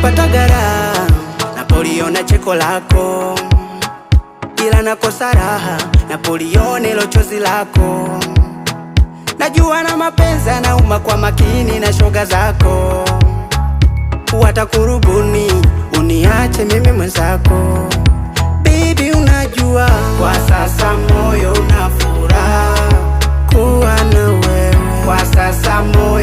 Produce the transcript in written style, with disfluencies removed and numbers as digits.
napata gara napoliona cheko lako, ila nakosa raha napoliona ilo chozi lako. Najua na mapenzi yanauma kwa makini na shoga zako, watakurubuni uniache mimi mwenzako. Baby unajua kwa sasa moyo una furaha kuwa na wewe, kwa sasa moyo